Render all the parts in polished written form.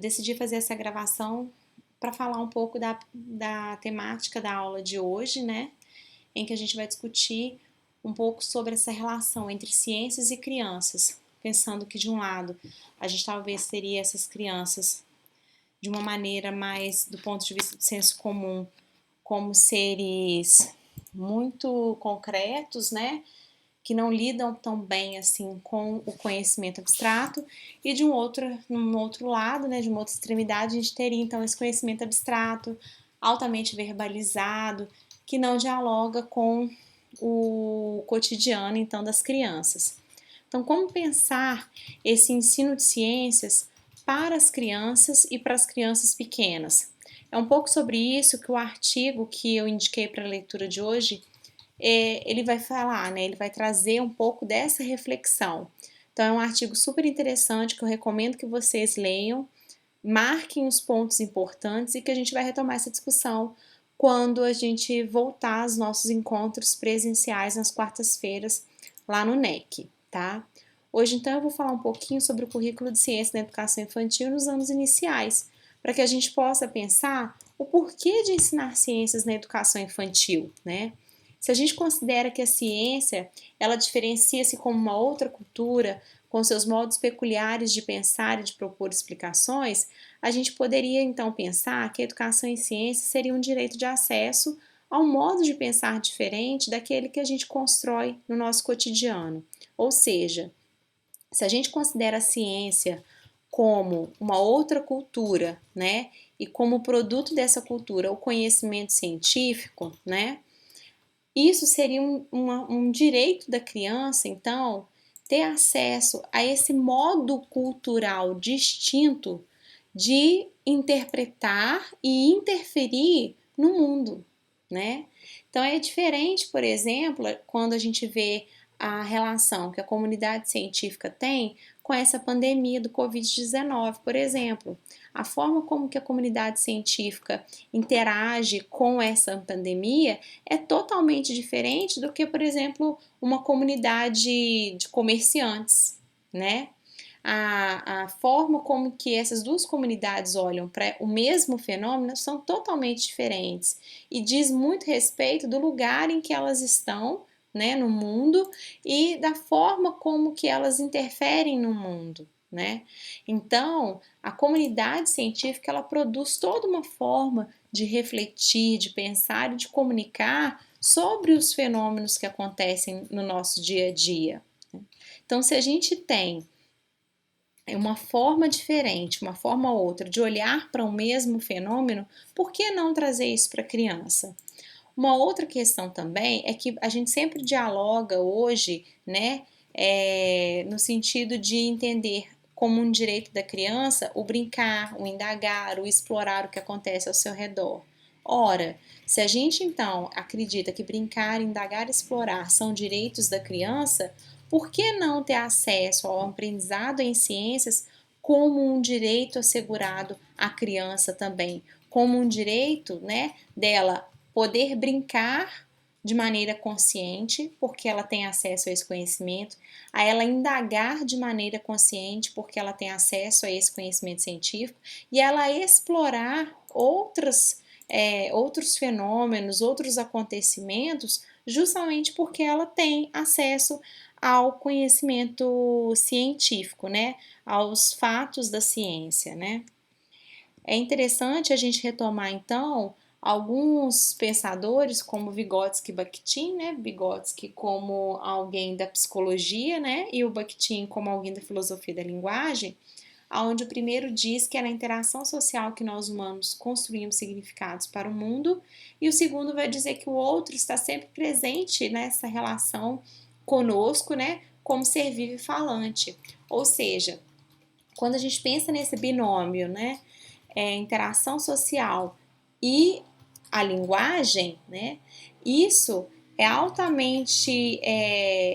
decidi fazer essa gravação para falar um pouco da temática da aula de hoje, né? Em que a gente vai discutir um pouco sobre essa relação entre ciências e crianças, pensando que de um lado a gente talvez teria essas crianças de uma maneira mais do ponto de vista do senso comum, como seres muito concretos, né? Que não lidam tão bem assim com o conhecimento abstrato, e num outro lado, né, de uma outra extremidade, a gente teria então esse conhecimento abstrato, altamente verbalizado, que não dialoga com o cotidiano então das crianças. Então, como pensar esse ensino de ciências para as crianças e para as crianças pequenas? É um pouco sobre isso que o artigo que eu indiquei para a leitura de hoje ele vai falar, né? Ele vai trazer um pouco dessa reflexão. Então, é um artigo super interessante que eu recomendo que vocês leiam, marquem os pontos importantes e que a gente vai retomar essa discussão quando a gente voltar aos nossos encontros presenciais nas quartas-feiras lá no NEC, tá? Hoje, então, eu vou falar um pouquinho sobre o currículo de ciência na educação infantil nos anos iniciais, para que a gente possa pensar o porquê de ensinar ciências na educação infantil, né? Se a gente considera que a ciência, ela diferencia-se como uma outra cultura, com seus modos peculiares de pensar e de propor explicações, a gente poderia então pensar que a educação em ciência seria um direito de acesso a um modo de pensar diferente daquele que a gente constrói no nosso cotidiano. Ou seja, se a gente considera a ciência como uma outra cultura, né, e como produto dessa cultura o conhecimento científico, né, isso seria um direito da criança, então, ter acesso a esse modo cultural distinto de interpretar e interferir no mundo, né? Então é diferente, por exemplo, quando a gente vê a relação que a comunidade científica tem com essa pandemia do Covid-19, por exemplo. A forma como que a comunidade científica interage com essa pandemia é totalmente diferente do que, por exemplo, uma comunidade de comerciantes, né? A forma como que essas duas comunidades olham para o mesmo fenômeno são totalmente diferentes e diz muito respeito do lugar em que elas estão, né, no mundo e da forma como que elas interferem no mundo, né? Então, a comunidade científica ela produz toda uma forma de refletir, de pensar e de comunicar sobre os fenômenos que acontecem no nosso dia a dia. Então, se a gente tem uma forma diferente, uma forma ou outra de olhar para o mesmo fenômeno, por que não trazer isso para a criança? Uma outra questão também é que a gente sempre dialoga hoje, né, no sentido de entender como um direito da criança o brincar, o indagar, o explorar o que acontece ao seu redor. Ora, se a gente então acredita que brincar, indagar e explorar são direitos da criança, por que não ter acesso ao aprendizado em ciências como um direito assegurado à criança também, como um direito, né, dela poder brincar de maneira consciente, porque ela tem acesso a esse conhecimento, a ela indagar de maneira consciente, porque ela tem acesso a esse conhecimento científico, e ela explorar outros fenômenos, outros acontecimentos, justamente porque ela tem acesso ao conhecimento científico, né? Aos fatos da ciência, né? É interessante a gente retomar então alguns pensadores como Vygotsky e Bakhtin, né? Vygotsky como alguém da psicologia, né? E o Bakhtin como alguém da filosofia da linguagem, onde o primeiro diz que é na interação social que nós humanos construímos significados para o mundo, e o segundo vai dizer que o outro está sempre presente nessa relação conosco, né? Como ser vivo e falante. Ou seja, quando a gente pensa nesse binômio, né? Interação social e a linguagem, né? Isso é altamente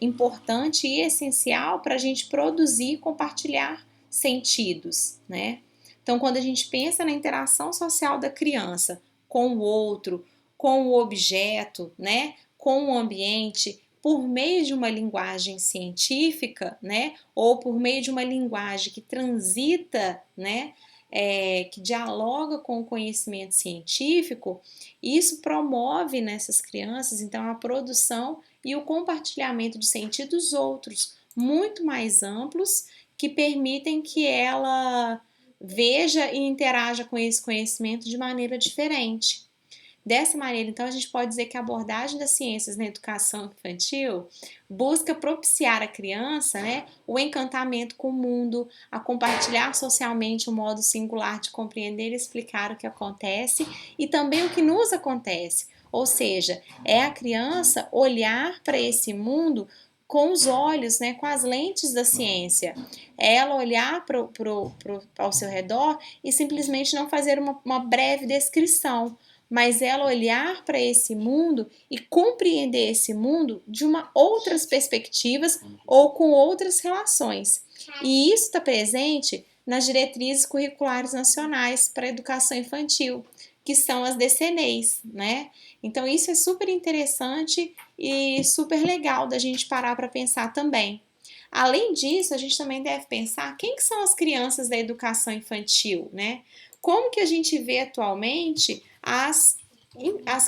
importante e essencial para a gente produzir e compartilhar sentidos, né? Então, quando a gente pensa na interação social da criança com o outro, com o objeto, né? Com o ambiente, por meio de uma linguagem científica, né? Ou por meio de uma linguagem que transita, né? que dialoga com o conhecimento científico, isso promove nessas crianças, então, a produção e o compartilhamento de sentidos outros, muito mais amplos, que permitem que ela veja e interaja com esse conhecimento de maneira diferente. Dessa maneira, então, a gente pode dizer que a abordagem das ciências na educação infantil busca propiciar à criança, né, o encantamento com o mundo, a compartilhar socialmente um modo singular de compreender e explicar o que acontece e também o que nos acontece. Ou seja, é a criança olhar para esse mundo com os olhos, né, com as lentes da ciência. É ela olhar ao seu redor e simplesmente não fazer uma breve descrição, mas ela olhar para esse mundo e compreender esse mundo de outras perspectivas ou com outras relações. E isso está presente nas diretrizes curriculares nacionais para a educação infantil, que são as DCNEs, né? Então isso é super interessante e super legal da gente parar para pensar também. Além disso, a gente também deve pensar quem que são as crianças da educação infantil, né? Como que a gente vê atualmente as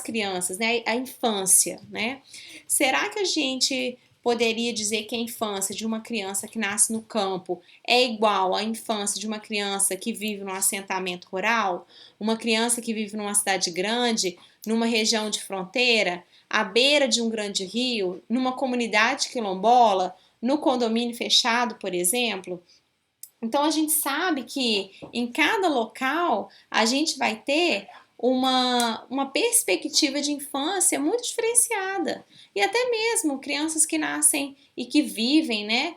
crianças, né? A infância, né? Será que a gente poderia dizer que a infância de uma criança que nasce no campo é igual à infância de uma criança que vive num assentamento rural? Uma criança que vive numa cidade grande, numa região de fronteira, à beira de um grande rio, numa comunidade quilombola, no condomínio fechado, por exemplo? Então a gente sabe que em cada local a gente vai ter uma perspectiva de infância muito diferenciada. E até mesmo crianças que nascem e que vivem, né?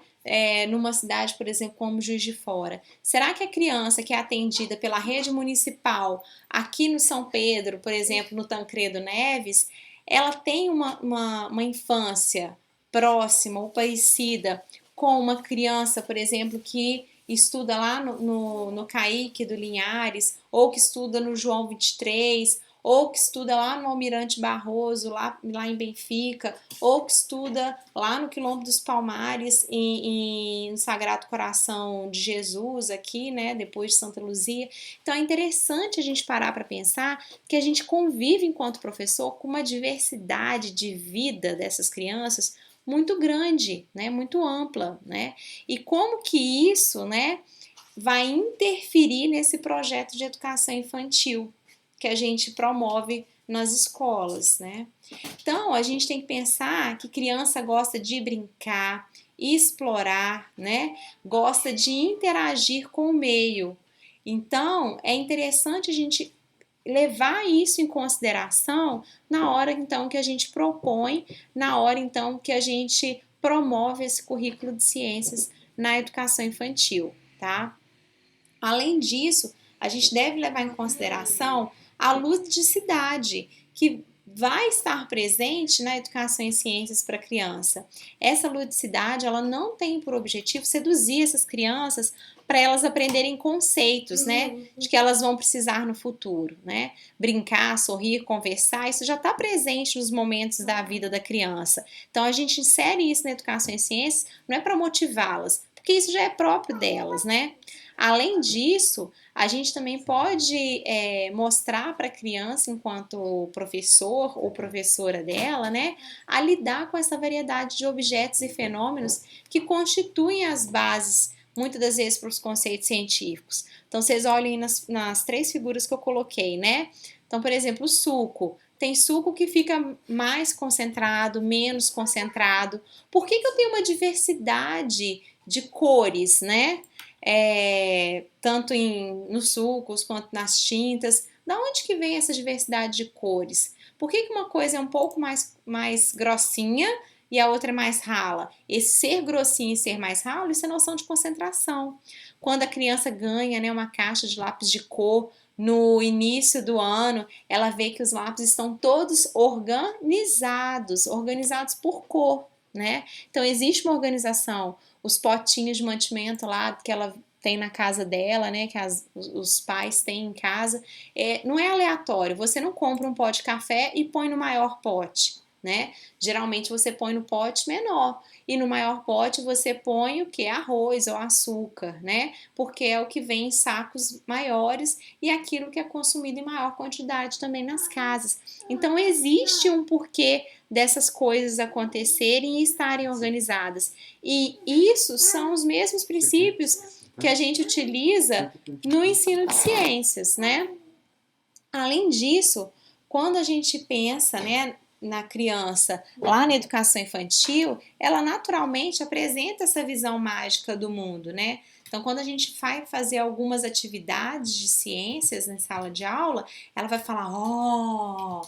Numa cidade, por exemplo, como Juiz de Fora. Será que a criança que é atendida pela rede municipal aqui no São Pedro, por exemplo, no Tancredo Neves, ela tem uma infância próxima ou parecida com uma criança, por exemplo, que estuda lá no CAIC do Linhares, ou que estuda no João 23, ou que estuda lá no Almirante Barroso, lá em Benfica, ou que estuda lá no Quilombo dos Palmares, no Sagrado Coração de Jesus, aqui, né, depois de Santa Luzia. Então é interessante a gente parar para pensar que a gente convive enquanto professor com uma diversidade de vida dessas crianças muito grande, né, muito ampla, né? E como que isso, né, vai interferir nesse projeto de educação infantil que a gente promove nas escolas, né? Então, a gente tem que pensar que criança gosta de brincar, explorar, né? Gosta de interagir com o meio. Então, é interessante a gente levar isso em consideração na hora então que a gente propõe, na hora então que a gente promove esse currículo de ciências na educação infantil, tá? Além disso, a gente deve levar em consideração a ludicidade que vai estar presente na educação em ciências para a criança. Essa ludicidade, ela não tem por objetivo seduzir essas crianças para elas aprenderem conceitos, né, de que elas vão precisar no futuro, né? Brincar, sorrir, conversar, isso já está presente nos momentos da vida da criança. Então a gente insere isso na educação em ciências, não é para motivá-las, porque isso já é próprio delas, né? Além disso, a gente também pode mostrar para a criança, enquanto professor ou professora dela, né, a lidar com essa variedade de objetos e fenômenos que constituem as bases, muitas das vezes, para os conceitos científicos. Então, vocês olhem nas três figuras que eu coloquei, né? Então, por exemplo, o suco. Tem suco que fica mais concentrado, menos concentrado. Por que eu tenho uma diversidade de cores, né? Tanto nos sucos quanto nas tintas. Da onde que vem essa diversidade de cores? Por que uma coisa é um pouco mais grossinha e a outra é mais rala? Esse ser grossinho e ser mais ralo, isso é noção de concentração. Quando a criança ganha, né, uma caixa de lápis de cor no início do ano, ela vê que os lápis estão todos organizados por cor, né? Então existe uma organização. Os potinhos de mantimento lá que ela tem na casa dela, né, que os pais têm em casa, não é aleatório. Você não compra um pote de café e põe no maior pote, né? Geralmente você põe no pote menor e no maior pote você põe o que? Arroz ou açúcar, né? Porque é o que vem em sacos maiores e aquilo que é consumido em maior quantidade também nas casas. Então existe um porquê dessas coisas acontecerem e estarem organizadas. E isso são os mesmos princípios que a gente utiliza no ensino de ciências, né? Além disso, quando a gente pensa, né, na criança lá na educação infantil, ela naturalmente apresenta essa visão mágica do mundo, né? Então, quando a gente vai fazer algumas atividades de ciências na sala de aula, ela vai falar: "Oh,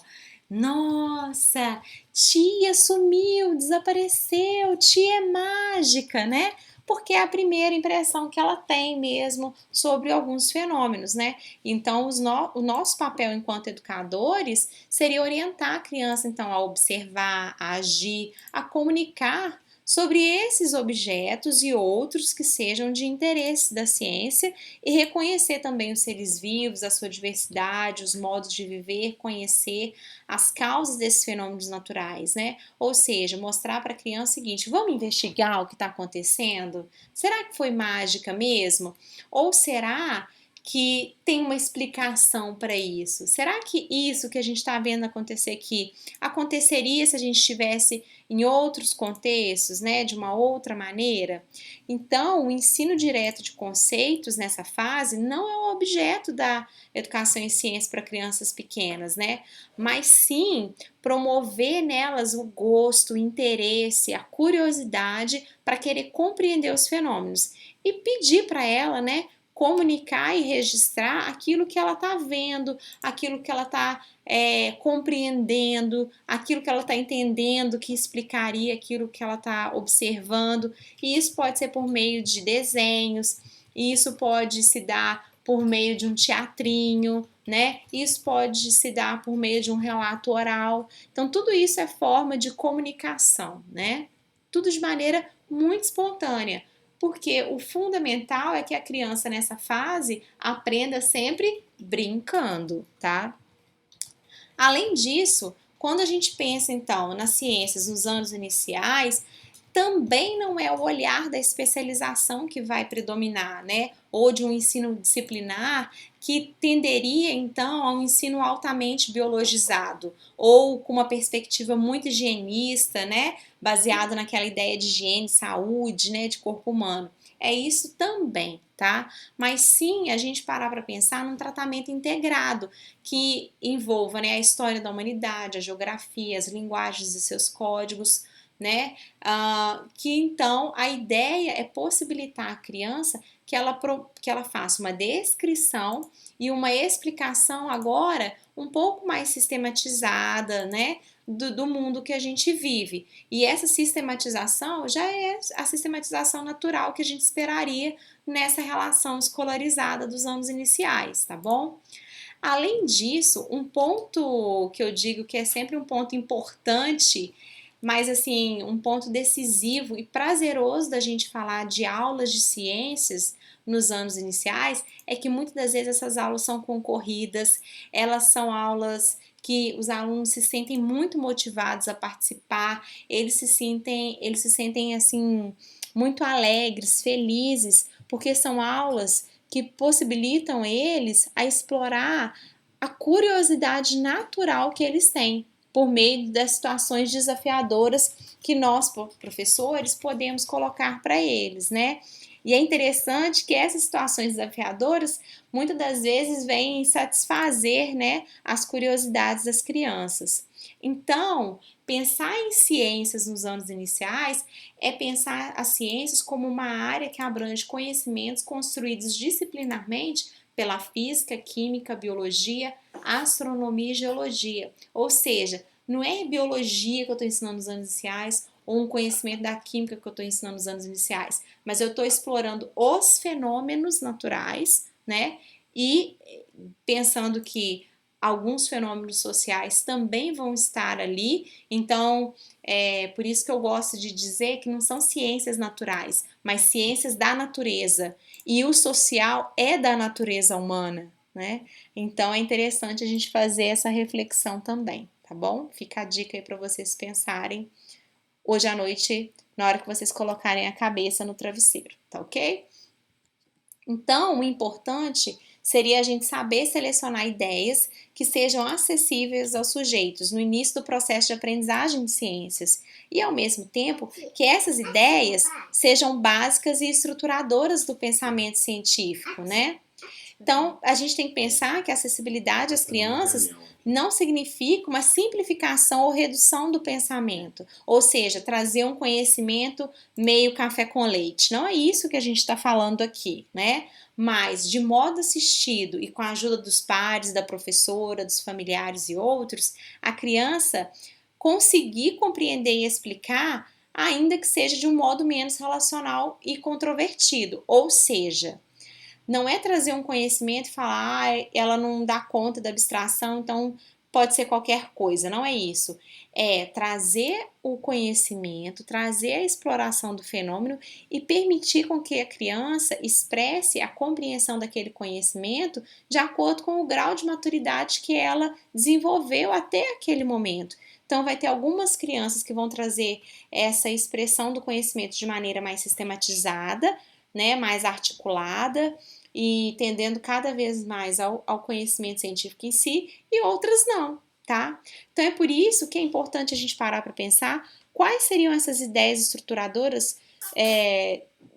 nossa, tia sumiu, desapareceu, tia é mágica, né?" Porque é a primeira impressão que ela tem mesmo sobre alguns fenômenos, né? Então, o nosso papel enquanto educadores seria orientar a criança, então, a observar, a agir, a comunicar sobre esses objetos e outros que sejam de interesse da ciência e reconhecer também os seres vivos, a sua diversidade, os modos de viver, conhecer as causas desses fenômenos naturais, né? Ou seja, mostrar para a criança o seguinte: vamos investigar o que está acontecendo? Será que foi mágica mesmo? Ou será que tem uma explicação para isso? Será que isso que a gente está vendo acontecer aqui aconteceria se a gente estivesse em outros contextos, né, de uma outra maneira? Então, o ensino direto de conceitos nessa fase não é o objeto da educação em ciência para crianças pequenas, né? Mas sim promover nelas o gosto, o interesse, a curiosidade para querer compreender os fenômenos e pedir para ela, né, comunicar e registrar aquilo que ela está vendo, aquilo que ela está compreendendo, aquilo que ela está entendendo, que explicaria aquilo que ela está observando. E isso pode ser por meio de desenhos, isso pode se dar por meio de um teatrinho, né? Isso pode se dar por meio de um relato oral. Então, tudo isso é forma de comunicação, né? Tudo de maneira muito espontânea, porque o fundamental é que a criança nessa fase aprenda sempre brincando, tá? Além disso, quando a gente pensa então nas ciências nos anos iniciais, também não é o olhar da especialização que vai predominar, né? Ou de um ensino disciplinar que tenderia então a um ensino altamente biologizado ou com uma perspectiva muito higienista, né? Baseado naquela ideia de higiene, saúde, né? De corpo humano. É isso também, tá? Mas sim a gente parar para pensar num tratamento integrado que envolva, né, a história da humanidade, a geografia, as linguagens e seus códigos, né? Que então a ideia é possibilitar à criança que ela faça uma descrição e uma explicação agora um pouco mais sistematizada, né? Do mundo que a gente vive. E essa sistematização já é a sistematização natural que a gente esperaria nessa relação escolarizada dos anos iniciais, tá bom? Além disso, um ponto que eu digo que é sempre um ponto importante, mas assim, um ponto decisivo e prazeroso da gente falar de aulas de ciências nos anos iniciais é que muitas das vezes essas aulas são concorridas, elas são aulas que os alunos se sentem muito motivados a participar, eles se sentem assim muito alegres, felizes, porque são aulas que possibilitam eles a explorar a curiosidade natural que eles têm por meio das situações desafiadoras que nós, professores, podemos colocar para eles, né? E é interessante que essas situações desafiadoras muitas das vezes vêm satisfazer, né, as curiosidades das crianças. Então, pensar em ciências nos anos iniciais é pensar as ciências como uma área que abrange conhecimentos construídos disciplinarmente pela física, química, biologia, astronomia e geologia. Ou seja, não é biologia que eu estou ensinando nos anos iniciais ou um conhecimento da química que eu estou ensinando nos anos iniciais, mas eu estou explorando os fenômenos naturais, né? E pensando que alguns fenômenos sociais também vão estar ali, então é por isso que eu gosto de dizer que não são ciências naturais, mas ciências da natureza, e o social é da natureza humana, né? Então é interessante a gente fazer essa reflexão também. tá bom? Fica a dica aí para vocês pensarem hoje à noite, na hora que vocês colocarem a cabeça no travesseiro, tá ok? Então, o importante seria a gente saber selecionar ideias que sejam acessíveis aos sujeitos no início do processo de aprendizagem de ciências e, ao mesmo tempo, que essas ideias sejam básicas e estruturadoras do pensamento científico, né? Então, a gente tem que pensar que a acessibilidade às crianças não significa uma simplificação ou redução do pensamento, ou seja, trazer um conhecimento meio café com leite. Não é isso que a gente está falando aqui, né? Mas, de modo assistido e com a ajuda dos pares, da professora, dos familiares e outros, a criança conseguir compreender e explicar, ainda que seja de um modo menos relacional e controvertido, ou seja, não é trazer um conhecimento e falar, ah, ela não dá conta da abstração, então pode ser qualquer coisa. Não é isso. É trazer o conhecimento, trazer a exploração do fenômeno e permitir com que a criança expresse a compreensão daquele conhecimento de acordo com o grau de maturidade que ela desenvolveu até aquele momento. Então, vai ter algumas crianças que vão trazer essa expressão do conhecimento de maneira mais sistematizada, né, mais articulada, e tendendo cada vez mais ao conhecimento científico em si, e outras não, tá? Então é por isso que é importante a gente parar para pensar quais seriam essas ideias estruturadoras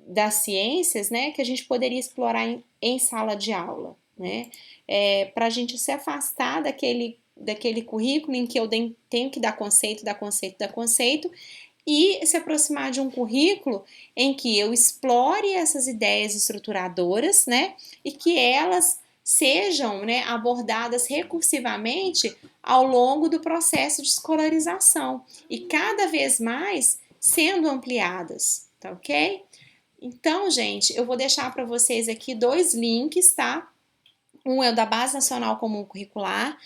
das ciências, né, que a gente poderia explorar em sala de aula, né? Para a gente se afastar daquele currículo em que eu tenho que dar conceito, e se aproximar de um currículo em que eu explore essas ideias estruturadoras, né, e que elas sejam, né, abordadas recursivamente ao longo do processo de escolarização e cada vez mais sendo ampliadas, tá ok? Então, gente, eu vou deixar para vocês aqui 2 links, tá? Um é o da Base Nacional Comum Curricular,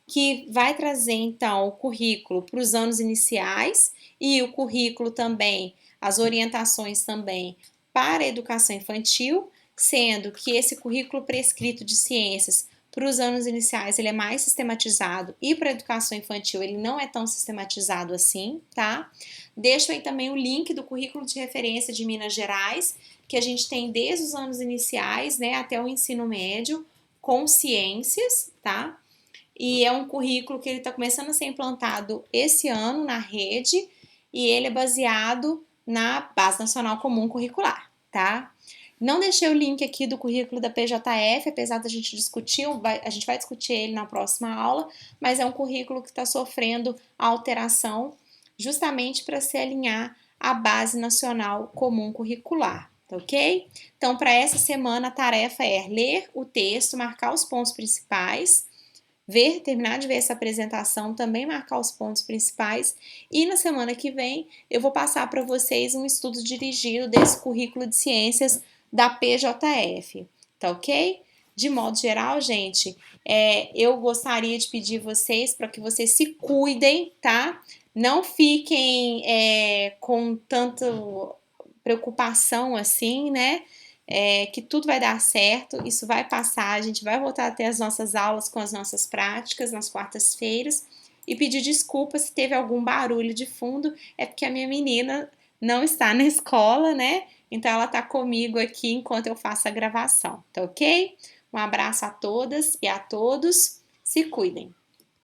que vai trazer então o currículo para os anos iniciais e o currículo também, as orientações também para a educação infantil, sendo que esse currículo prescrito de ciências para os anos iniciais ele é mais sistematizado e para a educação infantil ele não é tão sistematizado assim, tá? Deixo aí também o link do currículo de referência de Minas Gerais, que a gente tem desde os anos iniciais, né, até o ensino médio, com ciências, tá? E é um currículo que ele está começando a ser implantado esse ano na rede e ele é baseado na Base Nacional Comum Curricular, tá? Não deixei o link aqui do currículo da PJF, apesar da gente discutir, a gente vai discutir ele na próxima aula, mas é um currículo que está sofrendo alteração justamente para se alinhar à Base Nacional Comum Curricular, tá ok? Então, para essa semana, a tarefa é ler o texto, marcar os pontos principais, terminar de ver essa apresentação, também marcar os pontos principais e na semana que vem eu vou passar para vocês um estudo dirigido desse currículo de ciências da PJF, tá ok? De modo geral, gente, eu gostaria de pedir vocês para que vocês se cuidem, tá? Não fiquem com tanta preocupação assim, né? Que tudo vai dar certo, isso vai passar, a gente vai voltar a ter as nossas aulas com as nossas práticas nas quartas-feiras e pedir desculpa se teve algum barulho de fundo, é porque a minha menina não está na escola, né? Então ela tá comigo aqui enquanto eu faço a gravação, tá ok? Um abraço a todas e a todos, se cuidem!